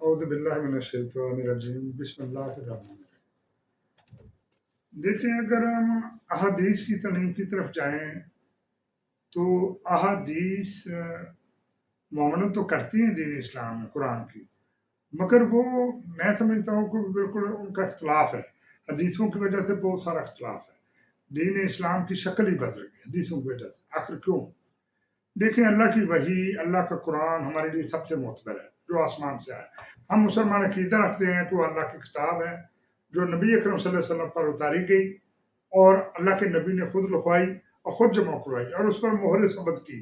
اعوذ باللہ من الشیطان الرجیم، بسم اللہ الرحمن الرحیم۔ دیکھیں، اگر ہم احادیث کی تعلیم کی طرف جائیں تو احادیث معاونت تو کرتی ہیں دین اسلام میں قرآن کی، مگر وہ میں سمجھتا ہوں کہ بالکل ان کا اختلاف ہے۔ حدیثوں کی وجہ سے بہت سارا اختلاف ہے، دین اسلام کی شکل ہی بدل گئی حدیثوں کی وجہ سے۔ آخر کیوں؟ دیکھیں، اللہ کی وحی، اللہ کا قرآن ہمارے لیے سب سے معتبر ہے جو آسمان سے آیا۔ ہم مسلمان عقیدہ رکھتے ہیں کہ وہ اللہ کی کتاب ہے جو نبی اکرم صلی اللہ علیہ وسلم پر اتاری گئی اور اللہ کے نبی نے خود لکھوائی اور خود جمع کروائی اور اس پر مہر ثبت کی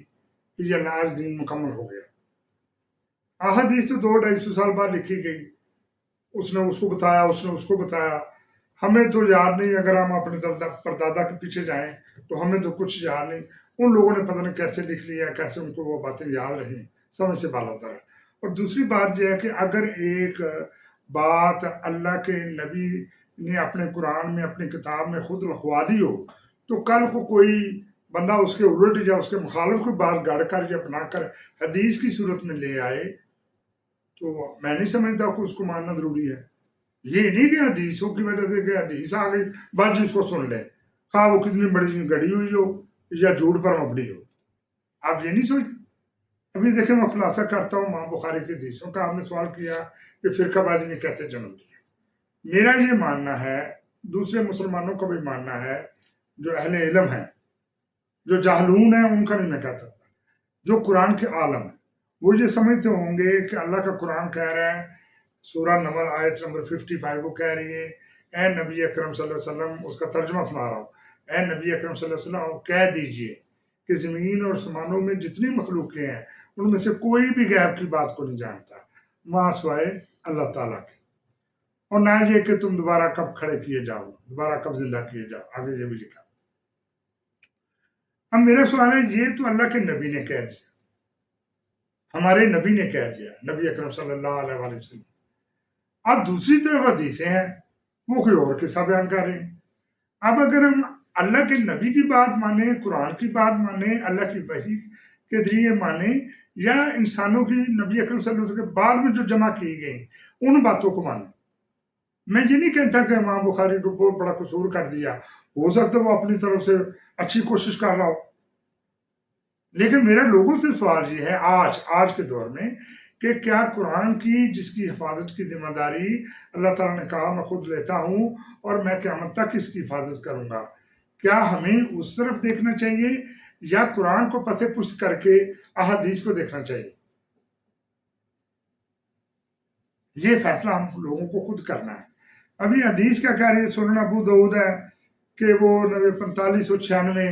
کہ یہ اللہ آج دین مکمل ہو گیا۔ احادیث تو 200-250 سال بعد لکھی گئی، اس نے اس کو بتایا، اس نے اس کو بتایا، ہمیں تو یاد نہیں۔ اگر ہم اپنے پردادا کے پیچھے جائیں تو ہمیں تو کچھ یاد نہیں، ان لوگوں نے پتہ نہیں کیسے لکھ لیا، کیسے ان کو وہ باتیں یاد رہیں، سمجھ سے بالا۔ اور دوسری بات یہ ہے کہ اگر ایک بات اللہ کے نبی نے اپنے قرآن میں اپنی کتاب میں خود لکھوا دی ہو تو کل کو کوئی بندہ اس کے الٹ یا اس کے مخالف کوئی بات گڑھ کر یا بنا کر حدیث کی صورت میں لے آئے تو میں نہیں سمجھتا کہ اس کو ماننا ضروری ہے۔ یہ نہیں کہ حدیثوں کی وجہ سے کہ حدیث آ گئی بس جس کو سن لے، خواہ وہ کتنی بڑی گڑی ہوئی ہو یا جھوٹ پر مبنی ہو۔ آپ یہ نہیں سوچتے؟ ابھی دیکھیں، میں خلاصہ کرتا ہوں امام بخاری کی حدیثوں کا۔ آپ نے سوال کیا کہ فرقہ بازی نے کیسے جنم لیا۔ میرا یہ ماننا ہے، دوسرے مسلمانوں کا بھی ماننا ہے، جو اہل علم ہیں، جو جاہلون ہیں، ان کا نہیں میں کہہ سکتا، جو قرآن کے عالم ہیں، وہ یہ سمجھتے ہوں گے کہ اللہ کا قرآن کہہ رہا ہے، سورہ نمل آیت نمبر 55 وہ کہہ رہی ہے، اے نبی اکرم صلی اللہ علیہ وسلم، اس کا ترجمہ سنا رہا ہوں، اے نبی اکرم صلی اللہ علیہ وسلم کہہ دیجئے کہ زمین اور سمانوں میں جتنی مخلوقیں ہیں ان میں سے کوئی بھی غیب کی بات کو نہیں جانتا ماں سوائے اللہ تعالیٰ کے، اور نہ یہ کہ تم دوبارہ کب کھڑے کیے جاؤ، دوبارہ کب زندہ کیے جاؤ، آگے یہ بھی لکھا۔ اب میرا سوال ہے، یہ تو اللہ کے نبی نے کہہ دیا، ہمارے نبی نے کہہ دیا، نبی اکرم صلی اللہ علیہ وآلہ وسلم۔ اب دوسری طرف حدیثیں ہیں، وہ کوئی اور قصہ بیان کر رہے ہیں۔ اب اگر ہم اللہ کے نبی کی بات مانیں، قرآن کی بات مانیں، اللہ کی وحی کے ذریعے مانیں، یا انسانوں کی نبی اکرم صلی اللہ علیہ وسلم کے بعد میں جو جمع کی گئی ان باتوں کو مانیں، میں یہ نہیں کہتا کہ امام بخاری کو بہت بڑا قصور کر دیا، ہو سکتا ہے وہ اپنی طرف سے اچھی کوشش کر رہا ہو، لیکن میرا لوگوں سے سوال یہ ہے آج کے دور میں کہ کیا قرآن کی جس کی حفاظت کی ذمہ داری اللہ تعالیٰ نے کہا میں خود لیتا ہوں اور میں قیامت تک اس کی حفاظت کروں گا، کیا ہمیں اس طرف دیکھنا چاہیے یا قرآن کو پتہ پشت کر کے احادیث کو دیکھنا چاہیے؟ یہ فیصلہ ہم لوگوں کو خود کرنا ہے۔ ابھی حدیث کیا کہہ رہی ہے؟ سنن ابو داؤد ہے کہ وہ 4596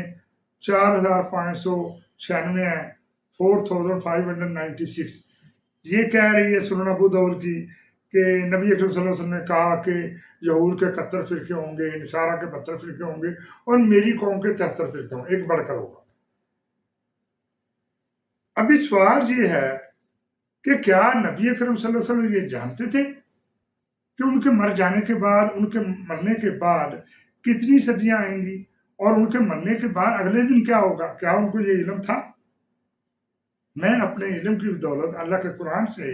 4596 ہے، 4596۔ یہ کہہ رہی ہے سنن ابو داؤد کی کہ نبی اکرم صلی اللہ علیہ وسلم نے کہا کہ یہود کے 71 فرقے ہوں گے، نصارہ کے 72 فرقے ہوں گے اور میری قوم کے 73 فرقے ہوں گے، ایک بڑھ کر ہوگا۔ ابھی سوال یہ ہے کہ کیا نبی اکرم صلی اللہ علیہ وسلم یہ جانتے تھے کہ ان کے مر جانے کے بعد، ان کے مرنے کے بعد کتنی صدیاں آئیں گی اور ان کے مرنے کے بعد اگلے دن کیا ہوگا؟ کیا ان کو یہ علم تھا؟ میں اپنے علم کی بدولت اللہ کے قرآن سے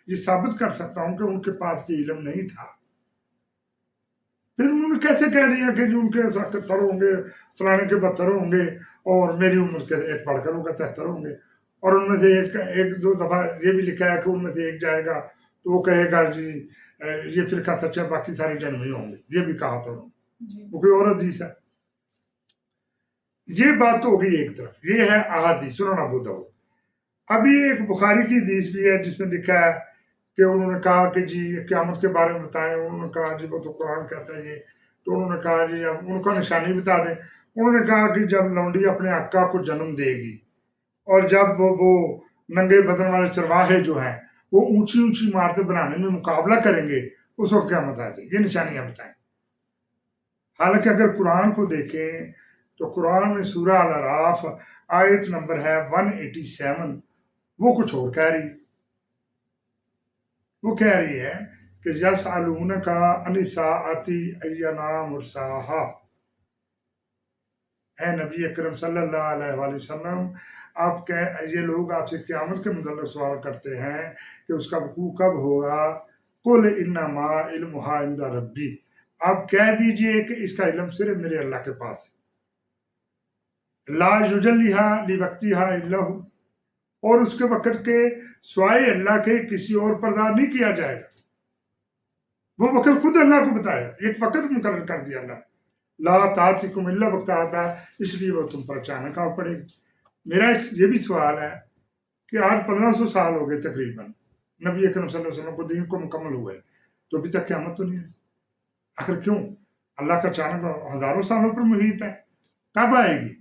یہ ثابت کر سکتا ہوں کہ ان کے پاس یہ علم نہیں تھا۔ پھر انہوں نے کیسے کہہ دیا کہ جو ان کے 71 ہوں گے، فلانے کے 72 ہوں گے اور میری عمر کے ایک بڑھ کر ہوگا 73 ہوں گے، اور ان میں سے ایک دو دفعہ یہ بھی لکھا ہے کہ ان میں سے ایک جائے گا تو وہ کہے گا جی یہ فرقہ سچا، باقی سارے جنمی ہوں گے، یہ بھی کہا تھا انہوں نے، وہ کوئی اور حدیث ہے۔ یہ بات تو ہوگی ایک طرف، یہ ہے احادیث سنن ابو داؤد۔ ابھی ایک بخاری کی حدیث بھی ہے جس میں لکھا ہے کہ انہوں نے کہا کہ جی قیامت کے بارے میں بتائیں، انہوں نے کہا جی وہ تو قرآن کہتا ہے یہ، تو انہوں نے کہا جی ان کا نشانی بتا دیں۔ انہوں نے کہا کہ جب لونڈی اپنے آقا کو جنم دے گی اور جب وہ ننگے بدن والے چرواہے جو ہیں وہ اونچی اونچی عمارتیں بنانے میں مقابلہ کریں گے، اس وقت قیامت آ جائے، یہ نشانیاں بتائیں۔ حالانکہ اگر قرآن کو دیکھیں تو قرآن میں سورہ الاعراف آیت نمبر ہے 187، وہ کچھ اور کہہ رہی ہے۔ وہ کہہ رہی ہے کہ یسألونک عن الساعۃ اینا مرساہا، اے نبی اکرم صلی اللہ علیہ وآلہ وسلم، یہ لوگ آپ سے قیامت کے متعلق سوال کرتے ہیں کہ اس کا وقوع کب ہوگا۔ قل انما علمھا عند ربی، آپ کہہ دیجئے کہ اس کا علم صرف میرے اللہ کے پاس ہے۔ لا یجلیھا لوقتھا الا ھو، اور اس کے وقت کے سوائے اللہ کے کسی اور پر دار نہیں کیا جائے گا۔ وہ وقت خود اللہ کو بتایا، ایک وقت مقرر کر دیا اللہ۔ لا تاتیکم الا بغتۃ، اس لیے وہ تم پر اچانک آ پڑے گی۔ میرا یہ بھی سوال ہے کہ آج 1500 سال ہو گئے تقریباً نبی اکرم صلی اللہ علیہ وسلم کو دین کو مکمل ہوئے، تو ابھی تک قیامت تو نہیں ہے۔ آخر کیوں؟ اللہ کا اچانک ہزاروں سالوں پر محیط ہے، کب آئے گی؟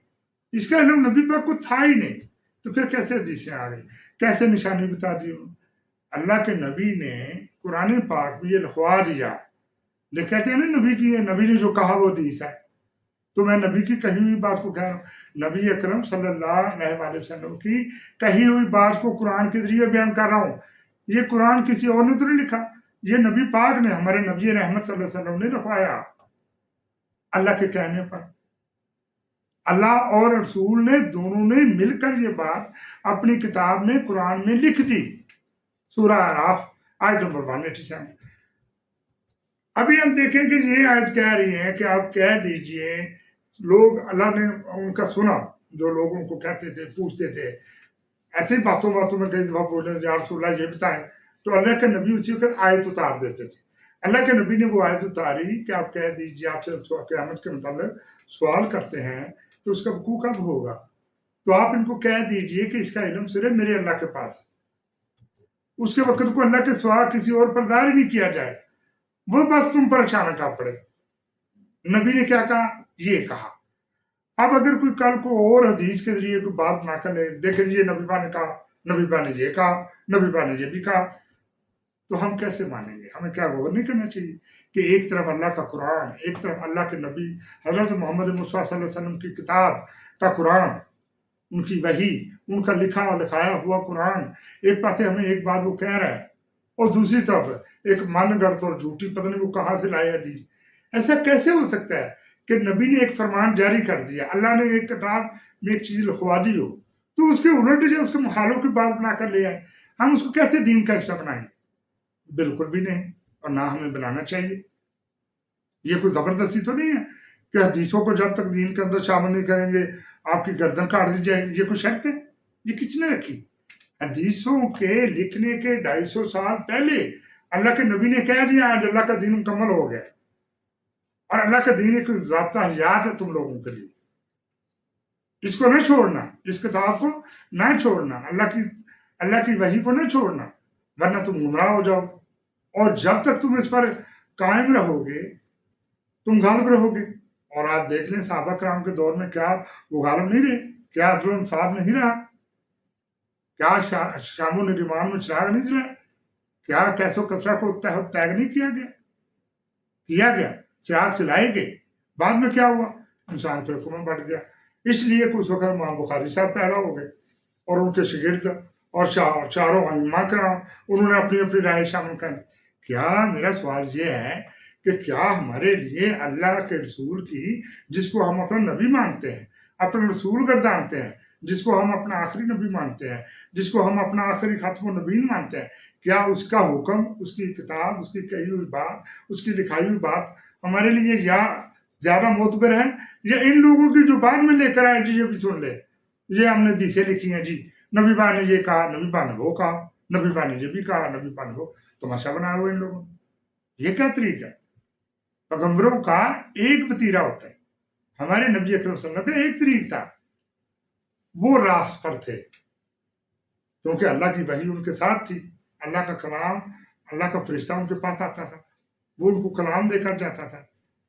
اس کا علم نبی پاک کو تھا ہی نہیں، تو پھر کیسے حدیثیں آ گئی، کیسے نشانی بتا دی انہوں نے؟ اللہ کے نبی نے قرآن پاک میں یہ لکھوا دیا، کہتے ہیں نا نبی نے جو کہا وہ حدیث ہے، تو میں نبی کی کہی ہوئی بات کو کہہ رہا ہوں۔ نبی اکرم صلی اللہ علیہ وآلہ وسلم کی کہی ہوئی بات کو قرآن کے ذریعے بیان کر رہا ہوں۔ یہ قرآن کسی اور نے تو نہیں لکھا، یہ نبی پاک نے، ہمارے نبی رحمت صلی اللہ علیہ وسلم نے لکھوایا اللہ کے کہنے پر۔ اللہ اور رسول نے دونوں نے مل کر یہ بات اپنی کتاب میں قرآن میں لکھ دی۔ سورہ اعراف آیت نمبر 187۔ ابھی ہم دیکھیں کہ یہ آیت کہہ رہی ہے کہ آپ کہہ دیجئے، لوگ اللہ نے ان کا سنا، جو لوگ ان کو کہتے تھے، پوچھتے تھے، ایسے ہی باتوں میں کئی دفعہ بولے یا رسول اللہ یہ بتائیں، تو اللہ کے نبی اسی وقت آیت اتار دیتے تھے۔ اللہ کے نبی نے وہ آیت اتاری کہ آپ کہہ دیجئے، آپ سے قیامت کے متعلق سوال کرتے ہیں تو اس کا وقوع کب ہوگا، تو آپ ان کو کہہ دیجئے کہ اس کا علم صرف میرے اللہ کے پاس ہے، اس کے وقت کو اللہ کے سوا کسی اور پر دار ہی نہیں کیا جائے، وہ بس تم پر اچانک آ پڑے۔ نبی نے کیا کہا؟ یہ کہا۔ اب اگر کوئی کل کو اور حدیث کے ذریعے کوئی بات نہ کرے، دیکھیں یہ نبی پاک نے کہا، نبی پاک نے یہ کہا، نبی پاک نے یہ بھی کہا، تو ہم کیسے مانیں گے؟ ہمیں کیا غور نہیں کرنا چاہیے کہ ایک طرف اللہ کا قرآن، ایک طرف اللہ کے نبی حضرت محمد مصطفیٰ صلی اللہ علیہ وسلم کی کتاب کا قرآن، ان کی وحی، ان کا لکھا اور لکھایا ہوا قرآن، ایک پاس ہمیں ایک بات وہ کہہ رہا ہے، اور دوسری طرف ایک من گڑت اور جھوٹی پتہ نہیں وہ کہاں سے لائے حدیث۔ ایسا کیسے ہو سکتا ہے کہ نبی نے ایک فرمان جاری کر دیا، اللہ نے ایک کتاب میں ایک چیز لکھوا دی ہو، تو اس کے الٹ یا اس کے مخالف کی بات بنا کر لے آئے، ہم اس کو کیسے دین کا حصہ بنائیں؟ بالکل بھی نہیں، اور نہ ہمیں بنانا چاہیے۔ یہ کوئی زبردستی تو نہیں ہے کہ حدیثوں کو جب تک دین کے اندر شامل نہیں کریں گے آپ کی گردن کاٹ دی جائے گی، یہ کوئی شرط ہے؟ یہ کس نے رکھی؟ حدیثوں کے لکھنے کے 250 سال پہلے اللہ کے نبی نے کہہ دیا آج اللہ کا دین مکمل ہو گیا، اور اللہ کا دین ایک ضابطہ حیات ہے تم لوگوں کے لیے۔ اس کو نہ چھوڑنا، اس کتاب کو نہ چھوڑنا، اللہ کی وحی کو نہ چھوڑنا، ورنہ تم گمراہ ہو جاؤ، اور جب تک تم اس پر قائم رہو گے تم غالب رہو گے۔ اور آپ دیکھ لیں صحابہ کرام کے دور میں کیا وہ غالب نہیں رہے؟ کیا عدل و انصاف نہیں رہا؟ کیا شام و نریمان میں چراغ نہیں جلایا؟ کیا کیسو کسرا کو تیگ نہیں کیا گیا؟ چراغ چلائے گئے، بعد میں کیا ہوا؟ انسان فرقوں میں بٹ گیا۔ اس لیے کچھ وقت امام بخاری صاحب پیدا ہو گئے، اور ان کے شاگرد اور چاروں ائمہ کرام انہوں نے اپنی اپنی رائے شامل کر۔ کیا میرا سوال یہ ہے کہ کیا ہمارے لیے اللہ کے رسول کی، جس کو ہم اپنا نبی مانتے ہیں، اپنا رسول گردانتے ہیں، جس کو ہم اپنا آخری نبی مانتے ہیں، جس کو ہم اپنا آخری ختم النبیین مانتے ہیں، کیا اس کا حکم، اس کی کتاب، اس کی کہی ہوئی بات، اس کی لکھائی ہوئی بات ہمارے لیے یا زیادہ معتبر ہے، یا ان لوگوں کی جو بعد میں لے کر آئے جی یہ بھی سن لے، یہ ہم نے حدیثیں لکھی ہیں جی، نبی پاک نے یہ کہا، نبی پاک نے وہ کہا، نبی پاک نے یہ بھی کہا، نبی پاک نے وہ، تماشا بنا ہوا ان لوگوں نے۔ یہ کیا طریقہ ہے؟ پیغمبروں کا ایک وتیرہ ہوتا ہے، ہمارے نبی اکرم صلی اللہ علیہ وسلم کا ایک طریق تھا، وہ راست پر تھے، کیونکہ اللہ کی وحی ان کے ساتھ تھی، اللہ کا کلام، اللہ کا فرشتہ ان کے پاس آتا تھا، وہ ان کو کلام دے کر جاتا تھا۔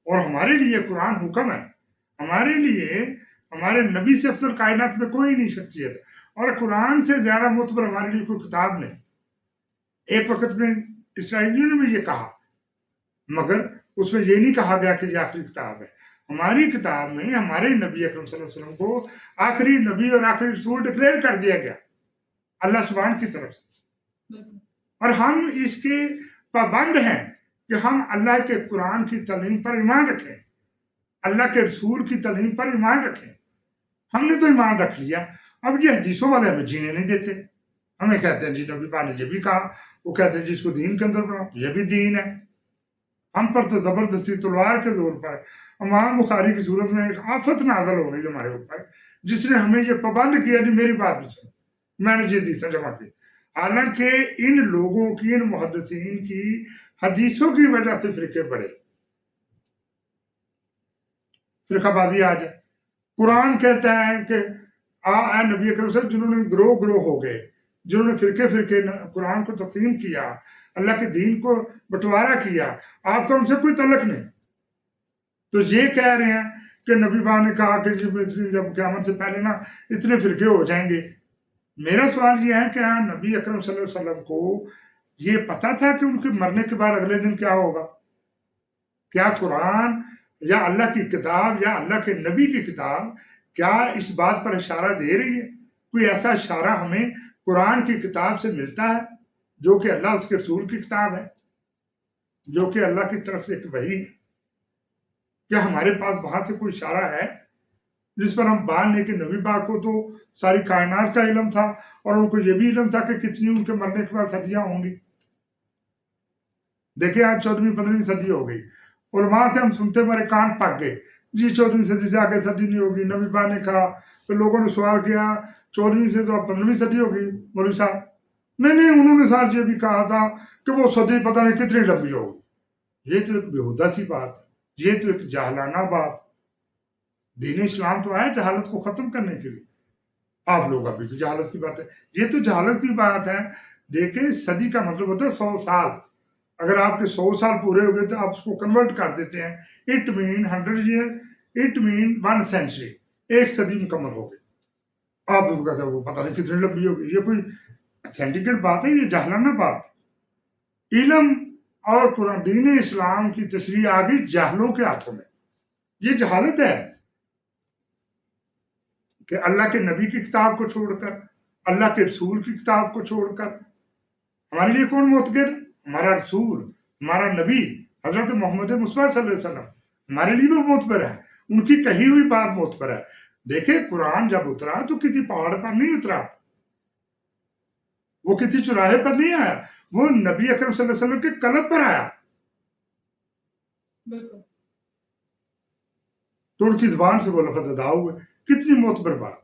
اور ہمارے لیے قرآن حکم ہے، ہمارے لیے ہمارے نبی سے افضل کائنات میں کوئی نہیں شخصیت، اور قرآن سے زیادہ معتبر ہمارے لیے کوئی کتاب نہیں۔ ایک وقت میں اسرائیلیوں نے بھی یہ کہا، مگر اس میں یہ نہیں کہا گیا کہ یہ آخری کتاب ہے۔ ہماری کتاب میں ہمارے نبی اکرم صلی اللہ علیہ وسلم کو آخری نبی اور آخری رسول ڈکلیئر کر دیا گیا اللہ سبحانہ کی طرف سے، اور ہم اس کے پابند ہیں کہ ہم اللہ کے قرآن کی تعلیم پر ایمان رکھیں، اللہ کے رسول کی تعلیم پر ایمان رکھیں۔ ہم نے تو ایمان رکھ لیا، اب یہ حدیثوں والے ہمیں جینے نہیں دیتے، ہمیں کہتے ہیں جی نبی پاک نے یہ بھی کہا، وہ کہتے ہیں جی اس کو دین کے اندر بناؤ، یہ بھی دین ہے۔ ہم پر تو زبردستی تلوار کے زور پر امام بخاری کی صورت میں ایک آفت نازل ہو گئی ہمارے اوپر، جس نے ہمیں یہ پابند کیا جی میری بات نہیں سن، میں نے یہ حدیثیں جمع کی، حالانکہ ان لوگوں کی، ان محدثین کی حدیثوں کی وجہ سے فرقے بڑھے، فرقہ بازی آ جائے۔ قرآن کہتا ہے کہ اے نبی اکرم صلی اللہ علیہ وسلم، جنہوں نے گروہ گروہ ہو گئے، جنہوں نے فرقے قرآن کو تقسیم کیا، اللہ کے دین کو بٹوارا کیا، آپ کا ان سے کوئی تعلق نہیں، تو یہ کہہ رہے ہیں کہ نبی پاک نے کہا کہ جب قیامت سے پہلے نا اتنے فرقے ہو جائیں گے۔ میرا سوال یہ ہے کہ نبی اکرم صلی اللہ علیہ وسلم کو یہ پتا تھا کہ ان کے مرنے کے بعد اگلے دن کیا ہوگا؟ کیا قرآن یا اللہ کی کتاب یا اللہ کے نبی کی کتاب کیا اس بات پر اشارہ دے رہی ہے؟ کوئی ایسا اشارہ ہمیں قرآن کی کتاب سے ملتا ہے جو کہ اللہ اس کے رسول کی کتاب ہے، جو کہ اللہ کی طرف سے ایک وحی ہے؟ کیا ہمارے پاس وہاں سے کوئی اشارہ ہے جس پر ہم مان لیں کہ نبی پاک کو تو ساری کائنات کا علم تھا اور ان کو یہ بھی علم تھا کہ کتنی ان کے مرنے کے بعد صدیاں ہوں گی؟ دیکھیں آج 14ویں 15ویں صدی ہو گئی، علماء سے ہم سنتے ہمارے کان پک گئے، جی 14ویں صدی سے آگے صدی نہیں ہوگی، نبی پاک نے کہا۔ پھر لوگوں نے سوال کیا 14ویں سے تو 15ویں صدی ہوگی مولوی صاحب، نہیں انہوں نے ساتھ یہ بھی کہا تھا کہ وہ صدی پتہ نہیں کتنی لمبی ہوگی۔ یہ تو ایک بےہودہ سی بات ہے، یہ تو ایک جاہلانہ بات۔ دین اسلام تو آیا جہالت کو ختم کرنے کے لیے، آپ لوگ ابھی بھی جہالت کی بات ہے، یہ تو جہالت کی بات ہے۔ دیکھیں صدی کا مطلب ہوتا ہے 100 سال، اگر آپ کے 100 سال پورے ہو گئے تو آپ اس کو کنورٹ کر دیتے ہیں، it mean 100 year, it mean 1 century, ایک صدی مکمل ہو گئی۔ آپ لوگ کہتے ہیں وہ پتہ نہیں کتنی لمبی ہوگی، یہ کوئی اتھینٹیکیٹ بات ہے؟ یہ جہلانہ بات۔ علم اور قرآن دین اسلام کی تشریح آ گئی جاہلوں کے ہاتھوں میں، یہ جہالت ہے کہ اللہ کے نبی کی کتاب کو چھوڑ کر، اللہ کے رسول کی کتاب کو چھوڑ کر ہمارے لیے کون معتبر؟ ہمارا رسول، ہمارا نبی حضرت محمد مصطفیٰ صلی اللہ علیہ وسلم ہمارے لیے بھی معتبر ہے، ان کی کہی ہوئی بات معتبر ہے۔ دیکھیں قرآن جب اترا تو کسی پہاڑ پر نہیں اترا، وہ کسی چوراہے پر نہیں آیا، وہ نبی اکرم صلی اللہ علیہ وسلم کے قلب پر آیا، تو ان کی زبان سے وہ لفظ ادا ہوئے۔ کتنی معتبر بات۔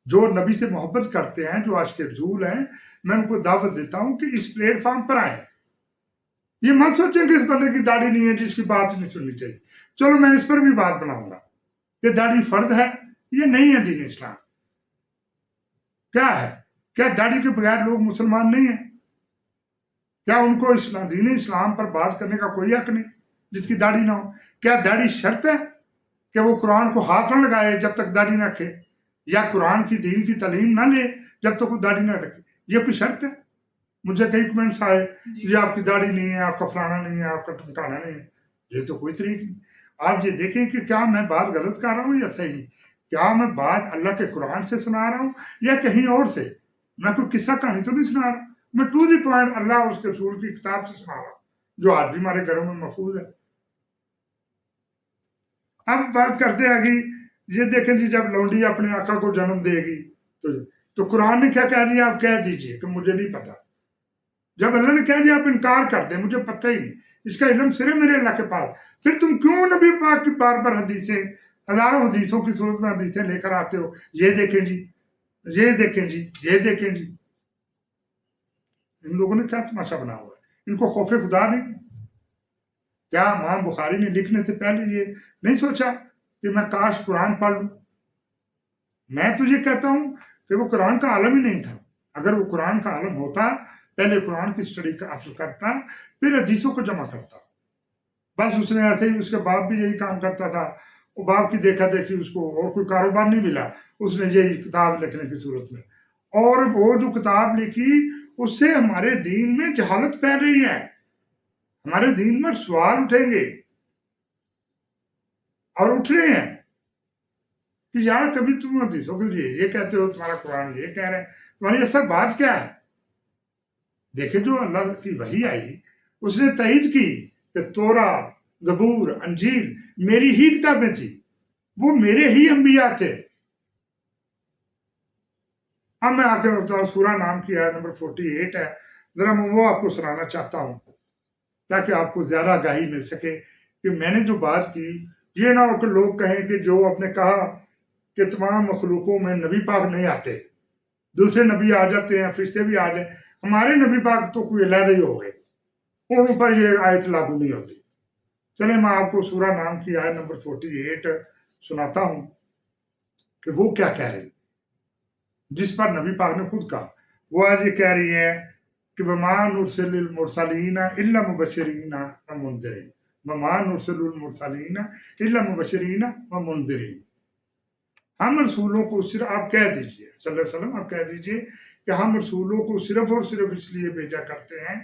جو نبی سے محبت کرتے ہیں، جو عاشق رسول ہیں، میں ان کو دعوت دیتا ہوں کہ اس پلیٹ فارم پر آئیں۔ یہ مت سوچیں کہ اس بندے کی داڑھی نہیں ہے جس کی بات نہیں سننی چاہیے، چلو میں اس پر بھی بات بناؤں گا کہ داڑھی فرض ہے یہ نہیں ہے دین اسلام۔ کیا ہے؟ کیا داڑھی کے بغیر لوگ مسلمان نہیں ہیں؟ کیا ان کو دین اسلام پر بات کرنے کا کوئی حق نہیں جس کی داڑھی نہ ہو؟ کیا داڑھی شرط ہے کہ وہ قرآن کو ہاتھ نہ لگائے جب تک داڑھی نہ رکھے، یا قرآن کی دین کی تعلیم نہ لے جب تک وہ داڑھی نہ رکھے؟ یہ کوئی شرط ہے؟ مجھے کئی کمنٹس آئے یہ آپ کی داڑھی نہیں ہے، آپ کا فلانا نہیں ہے، آپ کا ٹھمکانا نہیں ہے۔ یہ تو کوئی طریق نہیں۔ آپ یہ دیکھیں کہ کیا میں بات غلط کر رہا ہوں یا صحیح؟ کیا میں بات اللہ کے قرآن سے سنا رہا ہوں یا کہیں اور سے؟ میں کوئی قصہ کہانی تو نہیں سنا رہا، میں ٹو دی پوائنٹ اللہ اور اس کے رسول کی کتاب سے سنا رہا ہوں جو آج بھی ہمارے گھروں میں محفوظ ہے۔ اب بات کرتے ہیں کہ یہ دیکھیں جی جب لونڈی اپنے آقا کو جنم دے گی تو قرآن نے کیا کہہ دیا؟ آپ کہہ دیجئے کہ مجھے نہیں پتا۔ جب اللہ نے کہہ دیا آپ انکار کر دیں، مجھے پتہ ہی نہیں، اس کا علم صرف میرے اللہ کے پاس، پھر تم کیوں نبی پاک کی بار بار حدیثیں، ہزاروں حدیثوں کی صورت میں حدیثیں لے کر آتے ہو؟ یہ دیکھیں جی، یہ دیکھیں جی، یہ دیکھیں جی۔ ان لوگوں نے کیا تماشا بنا ہوا ہے؟ ان کو خوف خدا نہیں؟ کیا امام بخاری نے لکھنے سے پہلے یہ نہیں سوچا کہ میں کاش قرآن پڑھ لوں؟ میں تو یہ کہتا ہوں کہ وہ قرآن کا عالم ہی نہیں تھا۔ اگر وہ قرآن کا عالم ہوتا، پہلے قرآن کی اسٹڈی کا اصل کرتا، پھر حدیثوں کو جمع کرتا۔ بس اس نے ایسے ہی، اس کے باپ بھی یہی کام کرتا تھا، وہ باپ کی دیکھا دیکھی، اس کو اور کوئی کاروبار نہیں ملا، اس نے یہی کتاب لکھنے کی صورت میں، اور وہ جو کتاب لکھی اس سے ہمارے دین میں جہالت پھیل رہی ہے، ہمارے دین میں سوال اٹھیں گے۔ اور اٹھ رہے ہیں کہ یار کبھی تم حدیثوں کے لیے یہ کہتے ہو، تمہارا قرآن یہ کہہ رہے ہیں، تمہاری اصل بات کیا ہے؟ دیکھیں جو اللہ کی وحی آئی اس نے تائید کی کہ تورات، زبور، انجیل میری ہی کتابیں تھی، وہ میرے ہی انبیاء تھے۔ اب میں آپ کے سورہ نام کی آیت نمبر 48 ہے، ذرا میں وہ آپ کو سنانا چاہتا ہوں تاکہ آپ کو زیادہ آگاہی مل سکے کہ میں نے جو بات کی یہ نہ ہو کہ لوگ کہیں کہ جو آپ نے کہا کہ تمام مخلوقوں میں نبی پاک نہیں آتے، دوسرے نبی آ جاتے ہیں، فرشتے بھی آ جائیں، ہمارے نبی پاک تو کوئی علیحدہ ہی ہو گئے، ان پر یہ آیت لاگو نہیں ہوتی۔ چلیں میں آپ کو سورہ نام کی آیت نمبر 48 سناتا ہوں کہ وہ کیا کہہ رہی، جس پر نبی پاک نے خود کہا۔ وہ آج یہ کہہ رہی ہے کہ وَمَا نُرْسِلُ الْمُرْسَلِينَ إِلَّا مُبَشِّرِينَ وَمُنذِرِينَ، وَمَا نُرْسِلُ الْمُرْسَلِينَ إِلَّا مُبَشِّرِينَ وَمُنذِرِينَ۔ ہم رسولوں کو صرف، آپ کہہ دیجئے صلی اللہ علیہ وسلم، آپ کہہ دیجئے کہ ہم رسولوں کو صرف اور صرف اس لیے بھیجا کرتے ہیں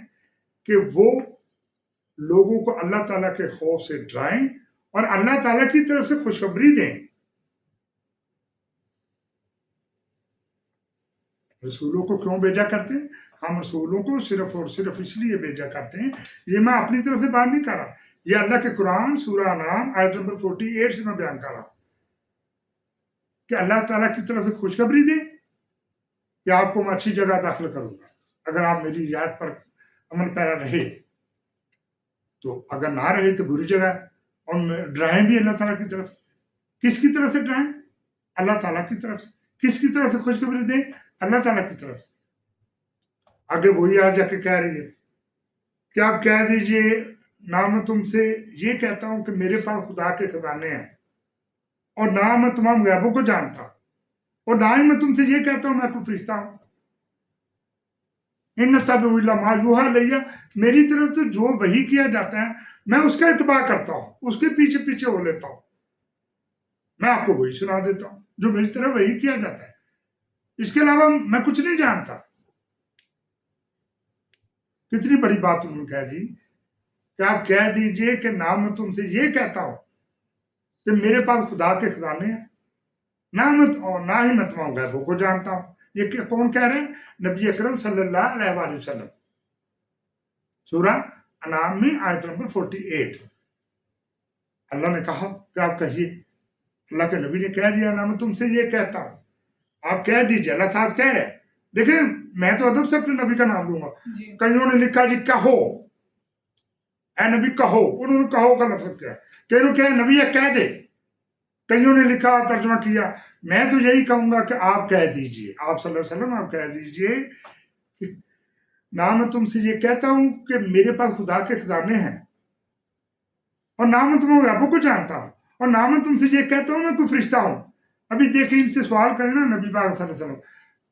کہ وہ لوگوں کو اللہ تعالیٰ کے خوف سے ڈرائیں اور اللہ تعالیٰ کی طرف سے خوشخبری دیں۔ رسولوں کو کیوں بھیجا کرتے ہیں؟ ہم رسولوں کو صرف اور صرف اس لیے بھیجا کرتے ہیں، یہ میں اپنی طرف سے بات نہیں کر رہا، یہ اللہ کے قرآن سورہ انعام آیت نمبر 48 سے میں بیان کر رہا ہوں کہ اللہ تعالیٰ کی طرف سے خوشخبری دیں کہ آپ کو میں اچھی جگہ داخل کروں گا اگر آپ میری ہدایت پر عمل پیرا رہے، تو اگر نہ رہے تو بری جگہ ہے۔ اور ڈرائیں بھی اللہ تعالیٰ کی طرف سے۔ کس کی طرف سے ڈرائیں؟ اللہ تعالیٰ کی طرف سے۔ کس کی طرف سے خوشخبری دیں؟ اللہ تعالیٰ کی طرف سے۔ آگے وہی آ جا کے کہہ رہی ہے کہ آپ کہہ دیجئے نہ میں تم سے یہ کہتا ہوں کہ میرے پاس خدا کے خزانے ہیں، اور نہ میں تمام غیبوں کو جانتا، اور نہ ہی میں تم سے یہ کہتا ہوں میں کوئی فرشتہ ہوں۔ ان نتبع الا ما یوحی الی، میری طرف سے جو وحی کیا جاتا ہے میں اس کا اتباع کرتا ہوں، اس کے پیچھے پیچھے ہو لیتا ہوں، میں آپ کو وہی سنا دیتا ہوں جو میری طرف وحی کیا جاتا ہے، اس کے علاوہ میں کچھ نہیں جانتا۔ کتنی بڑی بات انہوں نے کہہ دی کہ آپ کہہ دیجئے کہ نہ میں تم سے یہ کہتا ہوں کہ میرے پاس خدا کے خزانے ہیں، نہ ہی میں تمام غیبوں کو جانتا ہوں۔ یہ کون کہہ رہے ہیں؟ نبی اکرم صلی اللہ علیہ وآلہ وسلم، سورہ انعام میں آیت نمبر 48۔ اللہ نے کہا کہ آپ کہیے، اللہ کے نبی نے کہہ دیا نہ میں تم سے یہ کہتا ہوں، آپ کہہ دیجئے، اللہ تعالیٰ کہہ رہے ہیں۔ دیکھیں میں تو ادب سے اپنے نبی کا نام لوں گا، کئیوں نے لکھا جی کہو، اے نبی کہو، انہوں نے کہو کا لفظ کیا، کہوں کہ نبی یہ کہہ دے، کئیوں نے لکھا ترجمہ کیا، میں تو یہی کہوں گا کہ آپ کہہ دیجئے، آپ صلی اللہ علیہ وسلم آپ کہہ دیجئے نہ میں تم سے یہ کہتا ہوں کہ میرے پاس خدا کے خزانے ہیں، اور نہ میں تمہیں غیبوں کو جانتا ہوں، اور نہ میں تم سے یہ کہتا ہوں میں کوئی فرشتہ ہوں۔ ابھی دیکھیں ان سے سوال کریں نا نبی پاک صلی اللہ علیہ وسلم،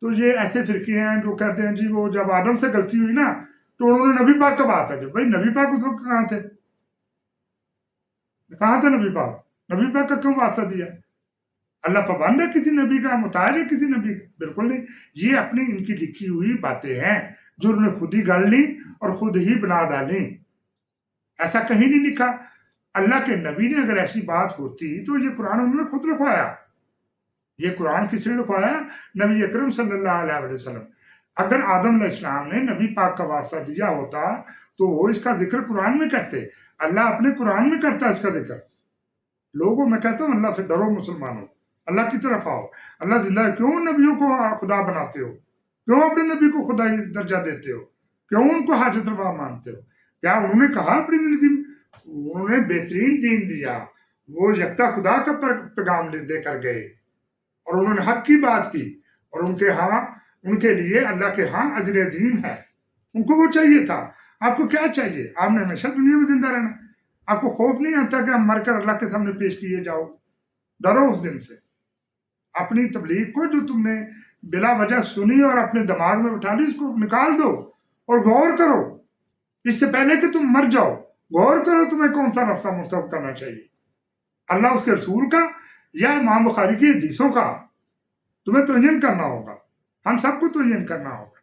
تو یہ ایسے فرقے ہیں جو کہتے ہیں جی وہ جب آدم سے غلطی ہوئی نا تو انہوں نے نبی پاک کا بات ہے، بھائی نبی پاک اس وقت کہاں تھے؟ کہاں تھا نبی پاک؟ نبی پاک کا کیوں واسطہ دیا؟ اللہ پابند ہے کسی نبی کا، محتاج ہے کسی نبی کا؟ بالکل نہیں، یہ اپنی ان کی لکھی ہوئی باتیں ہیں جو انہوں نے خود ہی گڑھ لی اور خود ہی بنا ڈالی، ایسا کہیں نہیں لکھا۔ اللہ کے نبی نے اگر ایسی بات ہوتی تو یہ قرآن انہوں نے خود لکھوایا۔ یہ قرآن کس نے لکھوایا؟ نبی اکرم صلی اللہ علیہ وسلم۔ اگر آدم علیہ السلام نے نبی پاک کا واسطہ دیا ہوتا تو وہ اس کا ذکر قرآن میں کرتے، اللہ اپنے قرآن میں کرتا اس کا ذکر۔ لوگوں میں کہتا ہوں اللہ سے ڈرو مسلمانوں، اللہ کی طرف آؤ، اللہ زندہ ہے، کیوں نبیوں کو خدا بناتے ہو؟ کیوں اپنے نبی کو خدا درجہ دیتے ہو؟ کیوں ان کو حاجت روا مانتے ہو؟ کیا انہوں نے کہا اپنی زندگی میں؟ انہوں نے بہترین دین دیا، وہ یکتا خدا کا پیغام دے کر گئے، اور انہوں نے حق کی بات کی، اور ان کے لیے اللہ کے ہاں اجر عظیم ہے۔ ان کو وہ چاہیے تھا۔ آپ کو کیا چاہیے؟ آپ نے ہمیشہ دنیا میں زندہ رہنا۔ آپ کو خوف نہیں آتا کہ ہم مر کر اللہ کے سامنے پیش کیے جاؤ؟ ڈرو اس دن سے۔ اپنی تبلیغ کو جو تم نے بلا وجہ سنی اور اپنے دماغ میں اٹھا لی، اس کو نکال دو اور غور کرو، اس سے پہلے کہ تم مر جاؤ غور کرو تمہیں کون سا راستہ منتخب کرنا چاہیے، اللہ اس کے رسول کا یا امام بخاری کی حدیثوں کا؟ تمہیں تعین کرنا ہوگا، ہم سب کو تعین کرنا ہوگا۔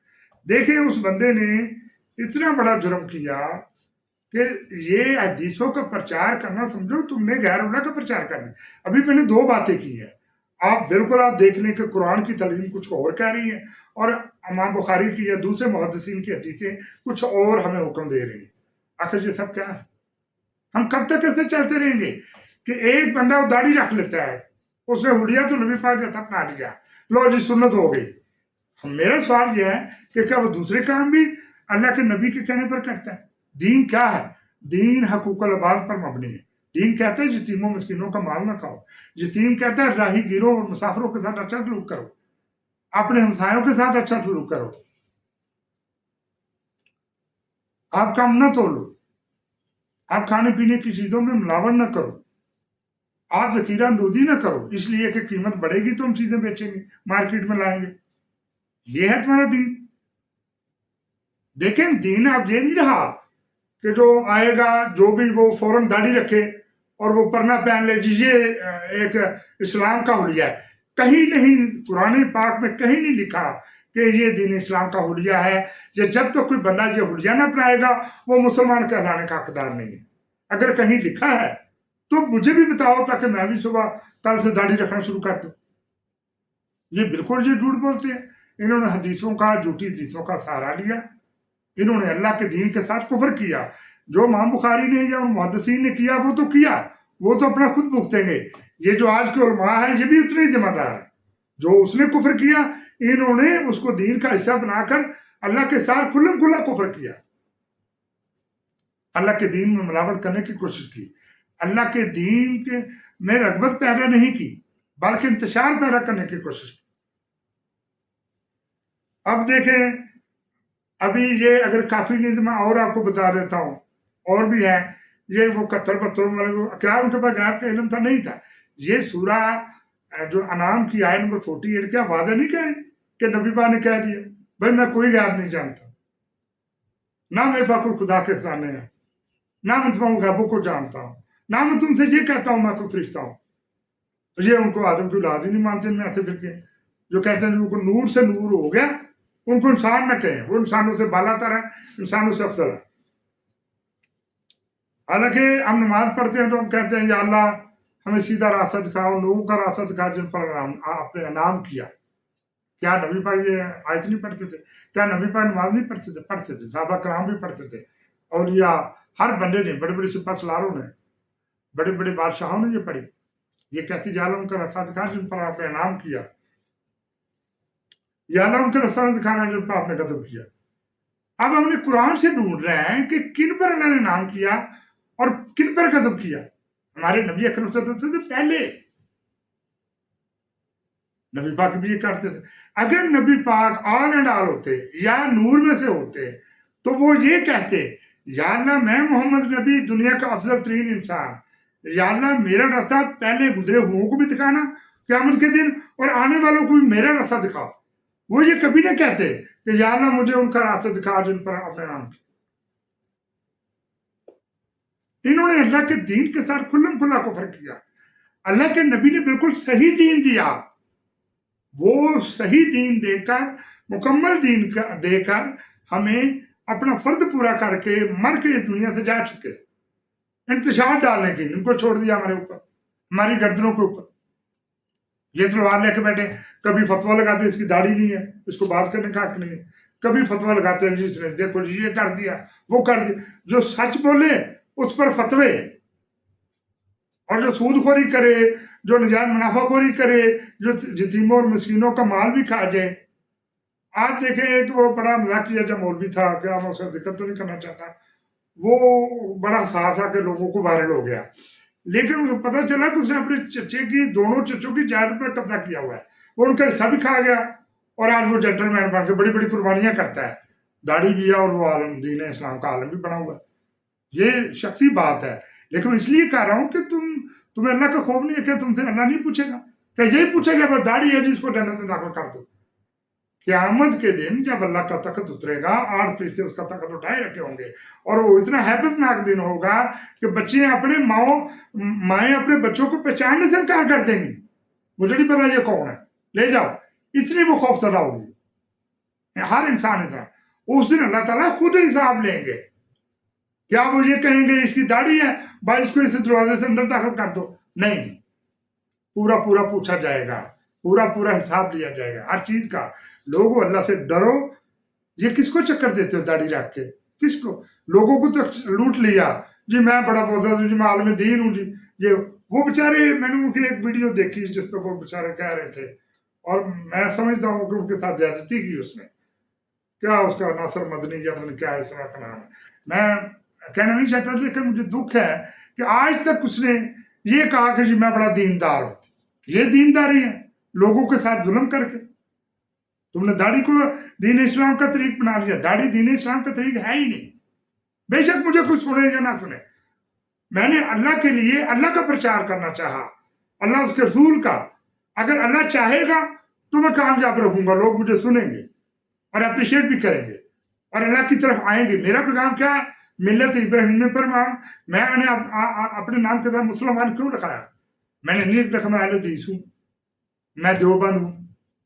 دیکھیں اس بندے نے اتنا بڑا جرم کیا کہ یہ حدیثوں کا پرچار کرنا سمجھو تم نے غیر اللہ کا پرچار کرنا. ابھی میں نے 2 باتیں کی ہیں. آپ بالکل آپ دیکھ لیں کہ قرآن کی تعلیم کچھ اور کہہ رہی ہے اور امام بخاری کی یا دوسرے محدثین کی حدیثیں کچھ اور ہمیں حکم دے رہی ہیں. آخر یہ سب کیا ہے؟ ہم کب تک ایسے چلتے رہیں گے کہ ایک بندہ وہ داڑھی رکھ لیتا ہے, اس نے حلیہ تو نبی پاک کا اپنا لیا, لو جی سنت ہو گئی. میرا سوال یہ ہے کہ کیا وہ دوسرے کام بھی اللہ کے نبی کے کہنے پر کرتا ہے؟ دین کیا ہے؟ دین حقوق العباد پر مبنی ہے. دین کہتا ہے یتیموں مسکینوں کا مال نہ کھاؤ. یتیم کہتا ہے راہی گیروں اور مسافروں کے ساتھ اچھا سلوک کرو, اپنے ہمسایوں کے ساتھ اچھا سلوک کرو, آپ کام نہ تولو, آپ کھانے پینے کی چیزوں میں ملاوٹ نہ کرو, آپ ذخیرہ اندوزی نہ کرو اس لیے کہ قیمت بڑھے گی تو ہم چیزیں بیچیں گے, مارکیٹ میں لائیں گے. یہ ہے تمہارا دین. دیکھیں دین اب یہ نہیں رہا کہ جو آئے گا جو بھی وہ فوراً داڑھی رکھے اور وہ پرنا پہن لے جی یہ ایک اسلام کا حلیہ ہے. کہیں نہیں قرآن پاک میں کہیں نہیں لکھا کہ یہ دین اسلام کا حلیہ ہے. یہ جب تک کوئی بندہ یہ حلیہ نہ اپنائے گا وہ مسلمان کہلانے کا حقدار نہیں ہے. اگر کہیں لکھا ہے تو مجھے بھی بتاؤ تاکہ میں بھی صبح کل سے داڑھی رکھنا شروع کر دوں. یہ بالکل یہ جھوٹ بولتے ہیں. انہوں نے حدیثوں کا جھوٹی حدیثوں کا سہارا لیا, انہوں نے اللہ کے دین کے ساتھ کفر کیا. جو امام بخاری نے یا محدثین نے کیا وہ تو کیا, وہ تو اپنا خود بھگتیں گے. یہ جو آج کے علماء ہیں یہ بھی اتنے ہی ذمہ دار ہیں. جو اس نے کفر کیا انہوں نے اس کو دین کا حصہ بنا کر اللہ کے ساتھ کھلم کھلا کفر کیا, اللہ کے دین میں ملاوٹ کرنے کی کوشش کی, اللہ کے دین کے میں رغبت پیدا نہیں کی بلکہ انتشار پیدا کرنے کی کوشش کی. اب دیکھیں ابھی یہ اگر کافی نہیں میں اور آپ کو بتا دیتا ہوں, اور بھی ہے یہ وہ 71 والے کیا ان کے پاس غیب کا علم تھا؟ نہیں تھا. یہ سورہ جو انعام کی آیت نمبر 48 کیا وعدہ نہیں کہیں کہ نبی پاک نے کہہ دیا بھائی میں کوئی غیب نہیں جانتا, نہ میرے پاس کوئی خدا کے خزانے ہیں, نہ میں تمام غیبوں کو جانتا ہوں, نہ میں تم سے یہ کہتا ہوں میں کوئی فرشتہ ہوں. یہ ان کو آدم کی اولاد ہی نہیں مانتے میں ایسے فرقے جو کہتے ہیں ان کو نور سے نور ہو گیا, ان کو انسان نہ کہیں, وہ انسانوں سے بالا تر ہے, انسانوں سے افضل ہے. حالانکہ ہم نماز پڑھتے ہیں تو ہم کہتے ہیں یا اللہ ہمیں سیدھا راستہ دکھاؤ, لوگوں کا راستہ دکھا جن پر آپ نے انعام کیا. کیا نبی پاک یہ آیت نہیں پڑھتے تھے؟ کیا نبی پاک نماز نہیں پڑھتے تھے؟ پڑھتے تھے. صحابہ کرام بھی پڑھتے تھے, اولیاء ہر بندے نے, بڑے بڑے سپاہ سالاروں نے, بڑے بڑے بادشاہوں نے یہ پڑھی. یہ کہتی یا اللہ ان کا راستہ دکھا جن پر آپ نے انعام کیا, یا اللہ ان کے راستہ دکھانا جن پر آپ نے غضب کیا. اب ہم نے قرآن سے ڈھونڈ رہے ہیں کہ کن پر اللہ نے انعام کیا اور کن پر غضب کیا. ہمارے نبی اکرم صلی اللہ علیہ وسلم سے پہلے نبی پاک بھی یہ کرتے تھے. اگر نبی پاک آل اینڈ آل ہوتے یا نور میں سے ہوتے تو وہ یہ کہتے یا اللہ میں محمد نبی دنیا کا افضل ترین انسان, یا اللہ میرا راستہ پہلے گزرے ہوں کو بھی دکھانا قیامت کے دن اور آنے والوں کو بھی میرا راستہ دکھاؤ. وہ یہ کبھی نہ کہتے کہ یا اللہ مجھے ان کا راستہ دکھا جن پر اپنے نام کیا. انہوں نے اللہ کے دین کے ساتھ کھلم کھلا کفر کیا. اللہ کے نبی نے بالکل صحیح دین دیا, وہ صحیح دین دے کر مکمل دین دے کر ہمیں اپنا فرض پورا کر کے مر کے اس دنیا سے جا چکے. انتشار ڈالنے کی ان کو چھوڑ دیا ہمارے اوپر, ہماری گردنوں کے اوپر. یہ تلوار لے کے بیٹھے, کبھی فتویٰ لگاتے اس کی داڑھی نہیں ہے, اس کو بات کرنے کا حق نہیں ہے, کبھی فتویٰ لگاتے ہیں جس نے دیکھو جی یہ کر دیا وہ کر دیا. جو سچ بولے اس پر فتوے, اور جو سود خوری کرے, جو نجائز منافع خوری کرے, جو یتیموں اور مسکینوں کا مال بھی کھا جائے. آپ دیکھیں ایک وہ بڑا مذاقیہ جو مولوی تھا, کیا میں اس کا ذکر تو نہیں کرنا چاہتا, وہ بڑا ساتھ آ کے لوگوں کو وائرل ہو گیا, لیکن پتہ چلا کہ اس نے اپنے چچے کی دونوں چچوں کی جائیداد پر قبضہ کیا ہوا ہے, وہ ان کا حصہ بھی کھا گیا, اور آج وہ جنٹل مین بن کے بڑی بڑی قربانیاں کرتا ہے, داڑھی بھی ہے اور وہ عالم دین اسلام کا عالم بھی بنا ہوا ہے. یہ شخصی بات ہے, لیکن اس لیے کہہ رہا ہوں کہ تمہیں اللہ کا خوف نہیں ہے کہ تم سے اللہ نہیں پوچھے گا, کہ یہی پوچھے گا بس داڑھی ہے جس کو جنت میں داخل کر دو. قیامت کے دن جب اللہ کا تخت اترے گا 8 فرشتے اس کا تخت اٹھائے رکھے ہوں گے, اور وہ اتنا ہیبت ناک دن ہوگا کہ بچے اپنے مائیں اپنے بچوں کو پہچاننے سے انکار کر دیں گی, مجھے نہیں پتا یہ کون ہے, لے جاؤ. اتنی وہ خوف زدہ ہوگی ہر انسان. اس دن اللہ تعالیٰ خود حساب لیں گے. کیا وہ یہ کہیں گے اس کی داڑھی ہے بھائی اس کو اس دروازے سے اندر داخل کر دو؟ نہیں، پورا پورا پوچھا جائے گا، پورا پورا حساب لیا جائے گا ہر چیز کا۔ لوگوں اللہ سے ڈرو۔ یہ کس کو چکر دیتے ہو داڑھی رکھ کے؟ کس کو؟ لوگوں کو تو لوٹ لیا جی، میں بڑا بہت ہوں جی، میں عالم دین ہوں جی۔ یہ وہ بیچارے، میں نے ان کی ایک ویڈیو دیکھی جس پہ وہ بیچارے کہہ رہے تھے، اور میں سمجھتا ہوں کہ ان کے ساتھ زیادتی کی اس نے، کیا اس کا ناصر مدنی یا پتہ نہیں کیا اس طرح کا نام ہے، میں کہنا نہیں چاہتا، لیکن مجھے دکھ ہے کہ آج تک اس نے یہ کہا کہ جی میں بڑا دیندار ہوں۔ یہ دینداری ہے لوگوں کے ساتھ ظلم کر کے؟ تم نے داڑھی کو دین اسلام کا طریق بنا لیا۔ داڑھی دین اسلام کا طریق ہے ہی نہیں۔ بے شک مجھے کچھ سنے یا نہ سنے، میں نے اللہ کے لیے اللہ کا پرچار کرنا چاہا، اللہ اس کے رسول کا۔ اگر اللہ چاہے گا تو میں کامیاب رہوں گا، لوگ مجھے سنیں گے اور اپریشیٹ بھی کریں گے اور اللہ کی طرف آئیں گے۔ میرا پیغام کیا ہے؟ ملت ابراہیم پر میں نے اپنے نام کے ساتھ مسلمان کیوں لکھایا؟ میں نے نہیں لکھا میں اہل حدیث ہوں، میں دیوبند ہوں،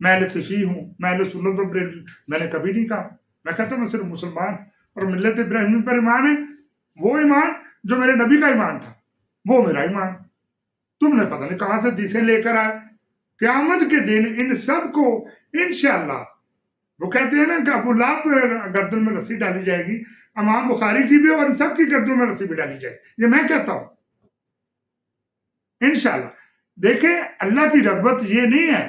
میں اہل تشیع ہوں، میں اہل سنت و بریلوی، میں نے کبھی نہیں کہا۔ میں کہتا میں صرف مسلمان اور ملت ابراہیم پر ایمان ہے، وہ ایمان جو میرے نبی کا ایمان تھا، وہ میرا ایمان۔ تم نے پتہ نہیں کہاں سے حدیثیں لے کر آئے۔ قیامت کے دن ان سب کو انشاءاللہ، وہ کہتے ہیں نا کہ ابو لہب گردن میں رسی ڈالی جائے گی، امام بخاری کی بھی اور ان سب کی گردن میں رسی بھی ڈالی جائے گی، یہ میں کہتا ہوں انشاءاللہ۔ دیکھیں اللہ کی رغبت یہ نہیں ہے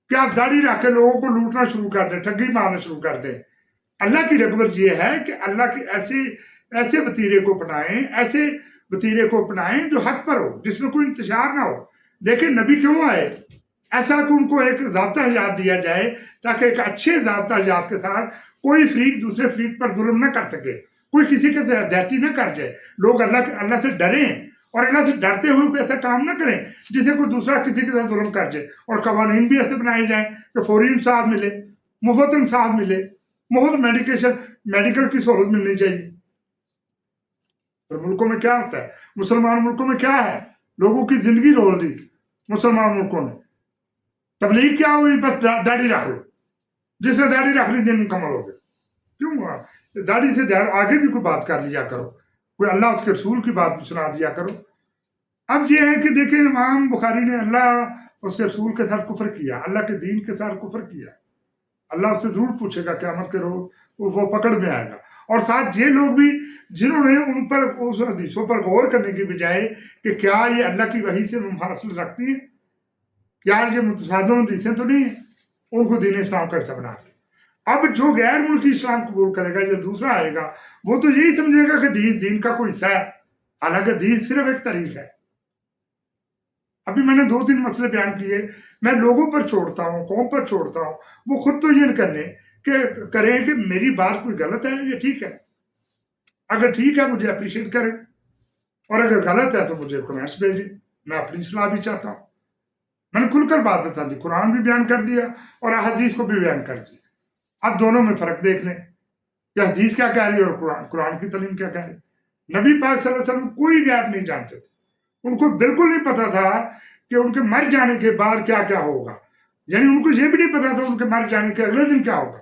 کہ آپ داڑھی رکھ کے لوگوں کو لوٹنا شروع کر دیں، ٹھگی مارنا شروع کر دیں۔ اللہ کی رغبت یہ ہے کہ اللہ کے ایسے وتیرے کو اپنائیں، ایسے وتیرے کو اپنائیں جو حق پر ہو، جس میں کوئی انتشار نہ ہو۔ دیکھیں نبی کیوں آئے؟ ایسا کہ ان کو ایک ضابطہ حیات دیا جائے تاکہ ایک اچھے ضابطہ حیات کے ساتھ کوئی فریق دوسرے فریق پر ظلم نہ کر سکے، کوئی کسی کے زیادتی نہ کر جائے، لوگ اللہ سے ڈریں اور اللہ سے ڈرتے ہوئے کوئی ایسا کام نہ کریں جسے کوئی دوسرا کسی کے ساتھ ظلم کر جائے۔ اور قوانین بھی ایسے بنائے جائیں کہ فوری انصاف ملے، مفت انصاف ملے، مفت میڈیکل کی سہولت ملنی چاہیے۔ اور ملکوں میں کیا ہوتا ہے؟ مسلمان ملکوں میں کیا ہے؟ لوگوں کی زندگی رول دی مسلمان ملکوں نے۔ تبلیغ کیا ہوئی؟ بس داڑھی رکھ لو، جس نے داڑھی رکھ لی دن مکمل ہو گئے۔ کیوں؟ داڑھی سے آگے بھی کوئی بات کر لیا کرو، کوئی اللہ اس کے رسول کی بات بھی سنا دیا کرو۔ اب یہ ہے کہ دیکھیں امام بخاری نے اللہ اس کے رسول کے ساتھ کفر کیا، اللہ کے دین کے ساتھ کفر کیا۔ اللہ اس سے ضرور پوچھے گا قیامت کے روز، وہ پکڑ میں آئے گا۔ اور ساتھ یہ لوگ بھی جنہوں نے ان پر اس حدیثوں پر غور کرنے کی بجائے کہ کیا یہ اللہ کی وحی سے مماثل رکھتی ہیں، کیا یہ متصادم حدیثیں تو نہیں ہیں، ان کو دین اسلام کا حصہ بنا دیا۔ اب جو غیر ملکی اسلام قبول کرے گا یا دوسرا آئے گا، وہ تو یہی سمجھے گا کہ حدیث دین کا کوئی حصہ ہے، حالانکہ حدیث صرف ایک طریق ہے۔ ابھی میں نے 2-3 مسئلے بیان کیے، میں لوگوں پر چھوڑتا ہوں، قوم پر چھوڑتا ہوں، وہ خود تو یہ کریں کہ میری بات کوئی غلط ہے یا ٹھیک ہے۔ اگر ٹھیک ہے مجھے اپریشیٹ کریں، اور اگر غلط ہے تو مجھے کمنٹس بھیجیں، میں اپنی اصلاح بھی چاہتا ہوں۔ میں نے کھل کر بات بتا دی، قرآن بھی بیان کر دیا اور حدیث کو بھی بیان کر دیا۔ اب دونوں میں فرق دیکھ لیں کہ حدیث کیا کہہ رہی ہے اور قرآن کی تعلیم کیا کہہ رہی ہے۔ نبی پاک صلی اللہ علیہ وسلم کوئی غیب نہیں جانتے تھے، ان کو بالکل نہیں پتا تھا کہ ان کے مر جانے کے بعد کیا کیا ہوگا، یعنی ان کو یہ بھی نہیں پتا تھا ان کے مر جانے کے اگلے دن کیا ہوگا۔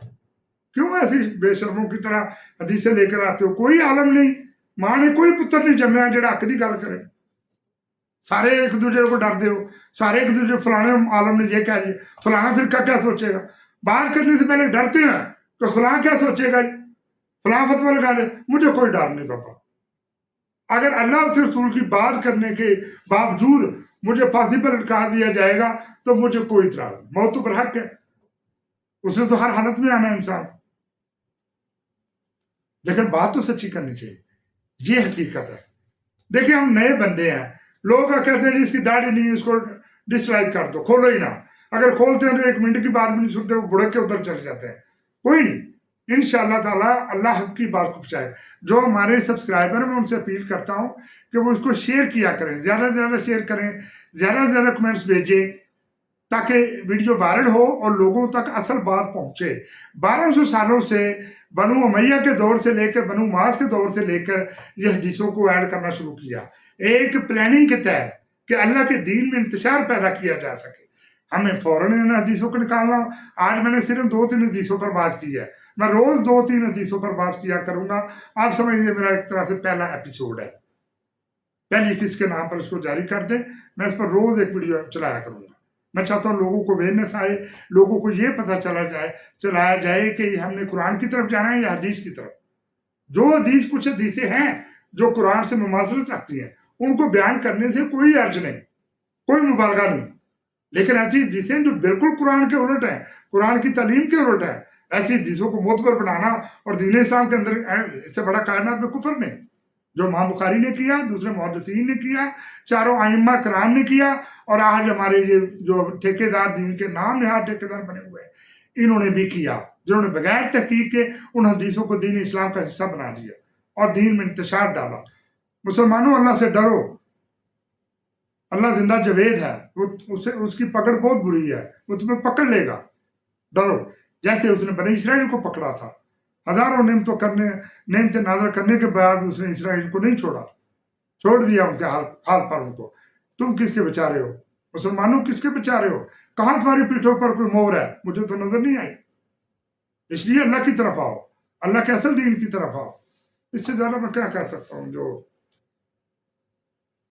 کیوں ایسی بے شرموں کی طرح حدیثیں لے کر آتے ہو؟ کوئی عالم نہیں، ماں نے کوئی پتر نہیں جمیا جڑا حق دی گل کرے۔ سارے ایک دوسرے کو ڈر دے ہو، سارے ایک دوسرے فلانے عالم نے یہ کہہ دیا، فلانا فرقہ کیا سوچے گا۔ بات کرنے سے پہلے ڈرتے ہیں کہ فلاں کیا سوچے گا، فلاں فتویٰ لگا لے۔ مجھے کوئی ڈر نہیں بابا، اگر اللہ سے رسول کی بات کرنے کے باوجود مجھے پھانسی پر لٹکا دیا جائے گا تو مجھے کوئی اعتراض نہیں، موت تو برحق ہے، اس نے تو ہر حالت میں آنا ہے انسان۔ لیکن بات تو سچی کرنی چاہیے، یہ حقیقت ہے۔ دیکھیں ہم نئے بندے ہیں، لوگ کہتے ہیں جی اس کی داڑھی نہیں، اس کو ڈس لائک کر دو، کھولو ہی نہ۔ اگر کھولتے ہیں تو 1 منٹ کی بات بھی نہیں سنتے، وہ بڑک کے ادھر چلے جاتے ہیں۔ کوئی نہیں، انشاءاللہ تعالیٰ اللہ حق کی بات کو پہنچائے۔ جو ہمارے سبسکرائبر ہیں میں ان سے اپیل کرتا ہوں کہ وہ اس کو شیئر کیا کریں، زیادہ سے زیادہ شیئر کریں، زیادہ سے زیادہ کمنٹس بھیجیں تاکہ ویڈیو وائرل ہو اور لوگوں تک اصل بات پہنچے۔ 1200 سالوں سے بنو امیہ کے دور سے لے کر بنو معاذ کے دور سے لے کر یہ حدیثوں کو ایڈ کرنا شروع کیا، ایک پلاننگ کے تحت کہ اللہ کے دین میں انتشار پیدا کیا جا سکے۔ ہمیں فوراً ان حدیثوں کو نکالنا. آج میں نے صرف 2-3 حدیثوں پر بات کی ہے. میں روز 2-3 حدیثوں پر بات کیا کروں گا. آپ سمجھ لیجیے میرا ایک طرح سے پہلا ایپیسوڈ ہے. پہلی قسط کے نام پر اس کو جاری کر دیں. میں اس پر روز ایک ویڈیو چلایا کروں گا. میں چاہتا ہوں لوگوں کو اویئرنیس آئے, لوگوں کو یہ پتہ چلایا جائے کہ ہم نے قرآن کی طرف جانا ہے یا حدیث کی طرف. جو حدیث کچھ حدیثیں ہیں جو قرآن سے مماثلت رکھتی ہیں ان کو بیان کرنے سے کوئی حرج نہیں, کوئی مبالغہ نہیں. لیکن ایسی حدیثیں جو بالکل قرآن کے الٹ ہیں, قرآن کی تعلیم کے الٹ ہیں, ایسی حدیثوں کو معتبر بنانا اور دین اسلام کے اندر اس سے بڑا کائنات میں کفر نہیں. جو امام بخاری نے کیا, دوسرے محدثین نے کیا, چاروں ائمہ کرام نے کیا, اور آج ہمارے یہ جو ٹھیکیدار دین کے نام نہاد ٹھیکیدار بنے ہوئے ہیں انہوں نے بھی کیا, جنہوں نے بغیر تحقیق کے ان حدیثوں کو دین اسلام کا حصہ بنا دیا اور دین میں انتشار ڈالا. مسلمانوں, اللہ سے ڈرو. اللہ زندہ جاوید ہے, اس کی پکڑ بہت بری ہے, وہ تمہیں پکڑ لے گا. ڈرو, جیسے اس نے بنی اسرائیل کو پکڑا تھا. ہزاروں نعمتیں نازل کرنے کے بعد اس نے اسرائیل کو نہیں چھوڑ دیا ان کے حال پر ان کو. تم کس کے بچا رہے ہو؟ مسلمانوں کس کے بچا رہے ہو؟ کہاں تمہاری پیٹھوں پر کوئی مہر ہے؟ مجھے تو نظر نہیں آئی. اس لیے اللہ کی طرف آؤ, اللہ کے اصل دین کی طرف آؤ. اس سے زیادہ میں کیا کہہ سکتا ہوں. جو